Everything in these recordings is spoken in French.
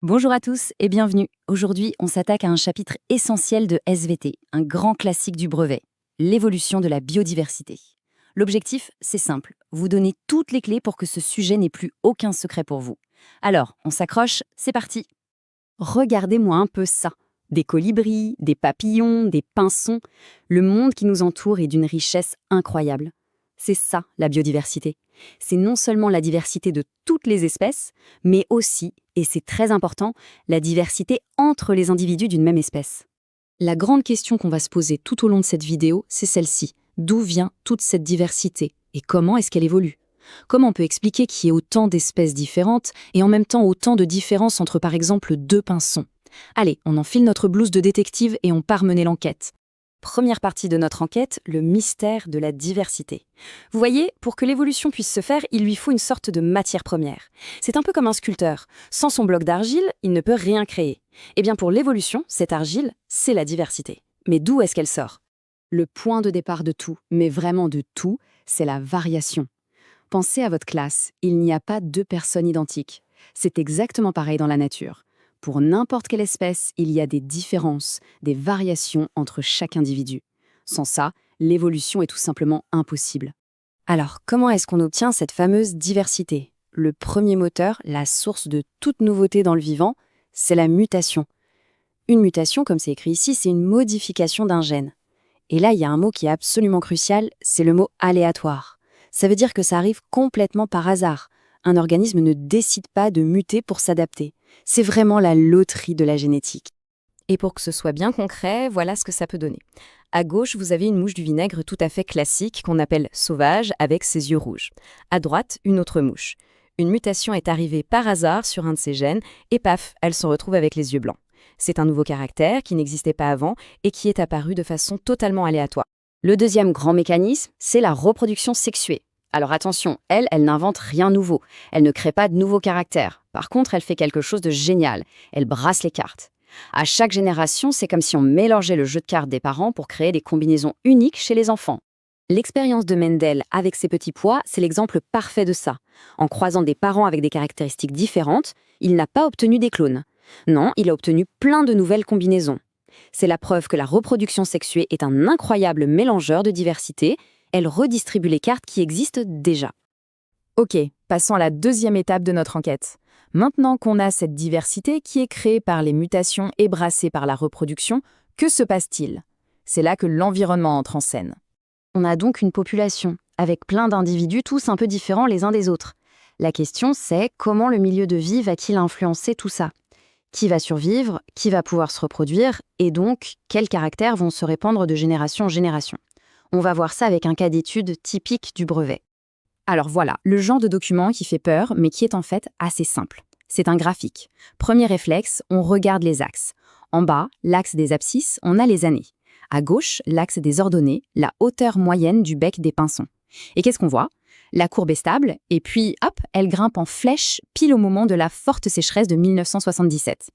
Bonjour à tous et bienvenue. Aujourd'hui, on s'attaque à un chapitre essentiel de SVT, un grand classique du brevet, l'évolution de la biodiversité. L'objectif, c'est simple, vous donner toutes les clés pour que ce sujet n'ait plus aucun secret pour vous. Alors, on s'accroche, c'est parti. Regardez-moi un peu ça. Des colibris, des papillons, des pinsons. Le monde qui nous entoure est d'une richesse incroyable. C'est ça, la biodiversité. C'est non seulement la diversité de toutes les espèces, mais aussi, et c'est très important, la diversité entre les individus d'une même espèce. La grande question qu'on va se poser tout au long de cette vidéo, c'est celle-ci. D'où vient toute cette diversité et comment est-ce qu'elle évolue? Comment on peut expliquer qu'il y ait autant d'espèces différentes et en même temps autant de différences entre par exemple deux pinsons? Allez, on enfile notre blouse de détective et on part mener l'enquête. Première partie de notre enquête, le mystère de la diversité. Vous voyez, pour que l'évolution puisse se faire, il lui faut une sorte de matière première. C'est un peu comme un sculpteur. Sans son bloc d'argile, il ne peut rien créer. Eh bien pour l'évolution, cette argile, c'est la diversité. Mais d'où est-ce qu'elle sort? Le point de départ de tout, mais vraiment de tout, c'est la variation. Pensez à votre classe, il n'y a pas deux personnes identiques. C'est exactement pareil dans la nature. Pour n'importe quelle espèce, il y a des différences, des variations entre chaque individu. Sans ça, l'évolution est tout simplement impossible. Alors, comment est-ce qu'on obtient cette fameuse diversité? Le premier moteur, la source de toute nouveauté dans le vivant, c'est la mutation. Une mutation, comme c'est écrit ici, c'est une modification d'un gène. Et là, il y a un mot qui est absolument crucial, c'est le mot aléatoire. Ça veut dire que ça arrive complètement par hasard. Un organisme ne décide pas de muter pour s'adapter. C'est vraiment la loterie de la génétique. Et pour que ce soit bien concret, voilà ce que ça peut donner. À gauche, vous avez une mouche du vinaigre tout à fait classique qu'on appelle sauvage avec ses yeux rouges. À droite, une autre mouche. Une mutation est arrivée par hasard sur un de ses gènes et paf, elle se retrouve avec les yeux blancs. C'est un nouveau caractère qui n'existait pas avant et qui est apparu de façon totalement aléatoire. Le deuxième grand mécanisme, c'est la reproduction sexuée. Alors attention, elle n'invente rien nouveau. Elle ne crée pas de nouveaux caractères. Par contre, elle fait quelque chose de génial. Elle brasse les cartes. À chaque génération, c'est comme si on mélangeait le jeu de cartes des parents pour créer des combinaisons uniques chez les enfants. L'expérience de Mendel avec ses petits pois, c'est l'exemple parfait de ça. En croisant des parents avec des caractéristiques différentes, il n'a pas obtenu des clones. Non, il a obtenu plein de nouvelles combinaisons. C'est la preuve que la reproduction sexuée est un incroyable mélangeur de diversité. Elle redistribue les cartes qui existent déjà. Ok, passons à la deuxième étape de notre enquête. Maintenant qu'on a cette diversité qui est créée par les mutations et brassée par la reproduction, que se passe-t-il? C'est là que l'environnement entre en scène. On a donc une population, avec plein d'individus tous un peu différents les uns des autres. La question c'est comment le milieu de vie va-t-il influencer tout ça? Qui va survivre? Qui va pouvoir se reproduire? Et donc, quels caractères vont se répandre de génération en génération? On va voir ça avec un cas d'étude typique du brevet. Alors voilà, le genre de document qui fait peur, mais qui est en fait assez simple. C'est un graphique. Premier réflexe, on regarde les axes. En bas, l'axe des abscisses, on a les années. À gauche, l'axe des ordonnées, la hauteur moyenne du bec des pinsons. Et qu'est-ce qu'on voit? La courbe est stable, et puis, hop, elle grimpe en flèche pile au moment de la forte sécheresse de 1977.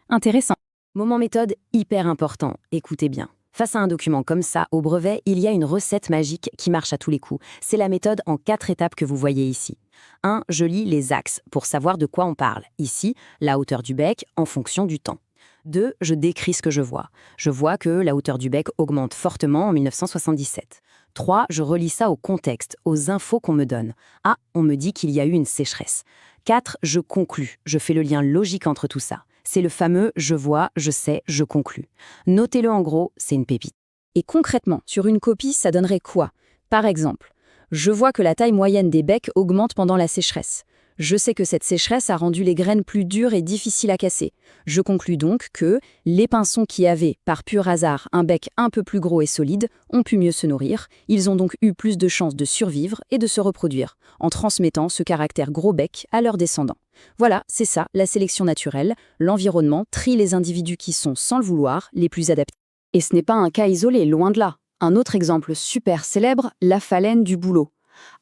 Intéressant. Moment méthode hyper important, écoutez bien. Face à un document comme ça, au brevet, il y a une recette magique qui marche à tous les coups. C'est la méthode en 4 étapes que vous voyez ici. 1. Je lis les axes pour savoir de quoi on parle. Ici, la hauteur du bec en fonction du temps. 2. Je décris ce que je vois. Je vois que la hauteur du bec augmente fortement en 1977. 3. Je relis ça au contexte, aux infos qu'on me donne. Ah, on me dit qu'il y a eu une sécheresse. 4. Je conclus. Je fais le lien logique entre tout ça. C'est le fameux « je vois, je sais, je conclus ». Notez-le en gros, c'est une pépite. Et concrètement, sur une copie, ça donnerait quoi? Par exemple, je vois que la taille moyenne des becs augmente pendant la sécheresse. Je sais que cette sécheresse a rendu les graines plus dures et difficiles à casser. Je conclus donc que les pinsons qui avaient, par pur hasard, un bec un peu plus gros et solide, ont pu mieux se nourrir. Ils ont donc eu plus de chances de survivre et de se reproduire, en transmettant ce caractère gros bec à leurs descendants. Voilà, c'est ça, la sélection naturelle. L'environnement trie les individus qui sont, sans le vouloir, les plus adaptés. Et ce n'est pas un cas isolé, loin de là. Un autre exemple super célèbre, la phalène du bouleau.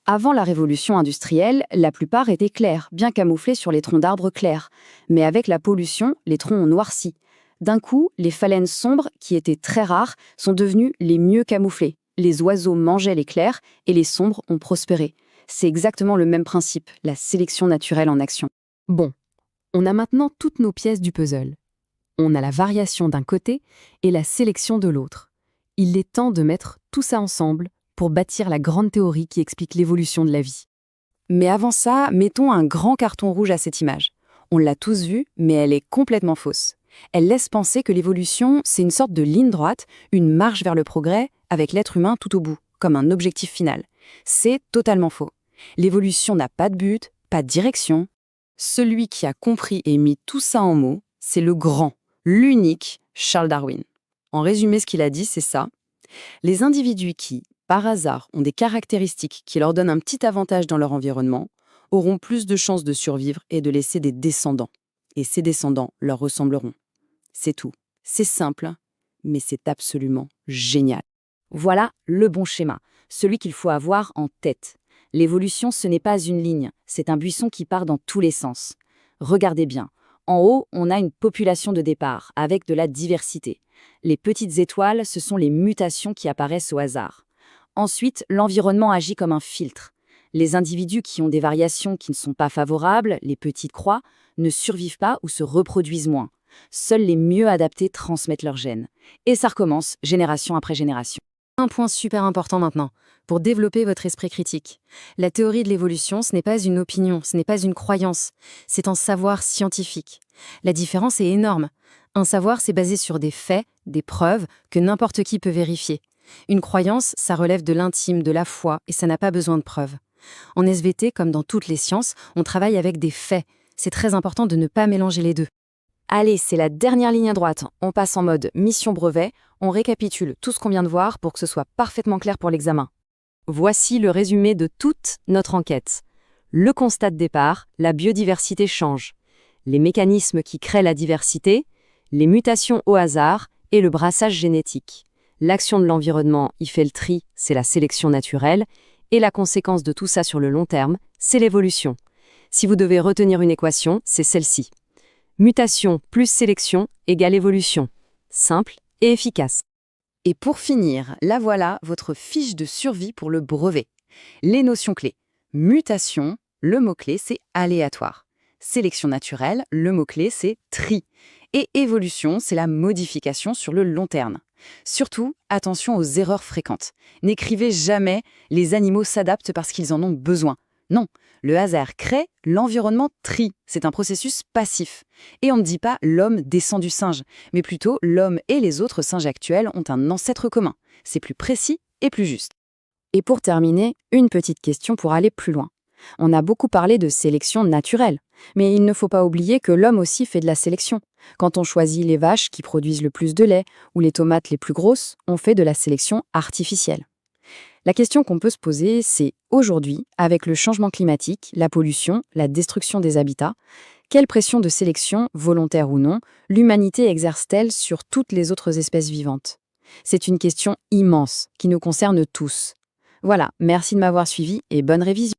Avant la révolution industrielle, la plupart étaient clairs, bien camouflés sur les troncs d'arbres clairs. Mais avec la pollution, les troncs ont noirci. D'un coup, les phalènes sombres, qui étaient très rares, sont devenues les mieux camouflées. Les oiseaux mangeaient les clairs et les sombres ont prospéré. C'est exactement le même principe, la sélection naturelle en action. Bon, On a maintenant toutes nos pièces du puzzle. On a la variation d'un côté et la sélection de l'autre. Il est temps de mettre tout ça ensemble pour bâtir la grande théorie qui explique l'évolution de la vie. Mais avant ça, mettons un grand carton rouge à cette image. On l'a tous vue, mais elle est complètement fausse. Elle laisse penser que l'évolution, c'est une sorte de ligne droite, une marche vers le progrès, avec l'être humain tout au bout, comme un objectif final. C'est totalement faux. L'évolution n'a pas de but, pas de direction. Celui qui a compris et mis tout ça en mots, c'est le grand, l'unique Charles Darwin. En résumé, ce qu'il a dit, c'est ça. Les individus qui, par hasard, ont des caractéristiques qui leur donnent un petit avantage dans leur environnement, auront plus de chances de survivre et de laisser des descendants. Et ces descendants leur ressembleront. C'est tout. C'est simple, mais c'est absolument génial. Voilà le bon schéma, celui qu'il faut avoir en tête. L'évolution, ce n'est pas une ligne, c'est un buisson qui part dans tous les sens. Regardez bien. En haut, on a une population de départ, avec de la diversité. Les petites étoiles, ce sont les mutations qui apparaissent au hasard. Ensuite, l'environnement agit comme un filtre. Les individus qui ont des variations qui ne sont pas favorables, les petites croix, ne survivent pas ou se reproduisent moins. Seuls les mieux adaptés transmettent leurs gènes. Et ça recommence, génération après génération. Un point super important maintenant, pour développer votre esprit critique. La théorie de l'évolution, ce n'est pas une opinion, ce n'est pas une croyance, c'est un savoir scientifique. La différence est énorme. Un savoir, c'est basé sur des faits, des preuves, que n'importe qui peut vérifier. Une croyance, ça relève de l'intime, de la foi, et ça n'a pas besoin de preuves. En SVT, comme dans toutes les sciences, on travaille avec des faits. C'est très important de ne pas mélanger les deux. Allez, c'est la dernière ligne à droite. On passe en mode mission brevet. On récapitule tout ce qu'on vient de voir pour que ce soit parfaitement clair pour l'examen. Voici le résumé de toute notre enquête. Le constat de départ, la biodiversité change. Les mécanismes qui créent la diversité, les mutations au hasard et le brassage génétique. L'action de l'environnement y fait le tri, c'est la sélection naturelle, et la conséquence de tout ça sur le long terme, c'est l'évolution. Si vous devez retenir une équation, c'est celle-ci. Mutation plus sélection égale évolution. Simple et efficace. Et pour finir, la voilà, votre fiche de survie pour le brevet. Les notions clés. Mutation, le mot-clé, c'est aléatoire. Sélection naturelle, le mot-clé, c'est tri. Et évolution, c'est la modification sur le long terme. Surtout, attention aux erreurs fréquentes. N'écrivez jamais « les animaux s'adaptent parce qu'ils en ont besoin ». Non, le hasard crée, l'environnement trie. C'est un processus passif. Et on ne dit pas « l'homme descend du singe », mais plutôt « l'homme et les autres singes actuels ont un ancêtre commun ». C'est plus précis et plus juste. Et pour terminer, une petite question pour aller plus loin. On a beaucoup parlé de sélection naturelle, mais il ne faut pas oublier que l'homme aussi fait de la sélection. Quand on choisit les vaches qui produisent le plus de lait ou les tomates les plus grosses, on fait de la sélection artificielle. La question qu'on peut se poser, c'est aujourd'hui, avec le changement climatique, la pollution, la destruction des habitats, quelle pression de sélection, volontaire ou non, l'humanité exerce-t-elle sur toutes les autres espèces vivantes? C'est une question immense qui nous concerne tous. Voilà, merci de m'avoir suivi et bonne révision.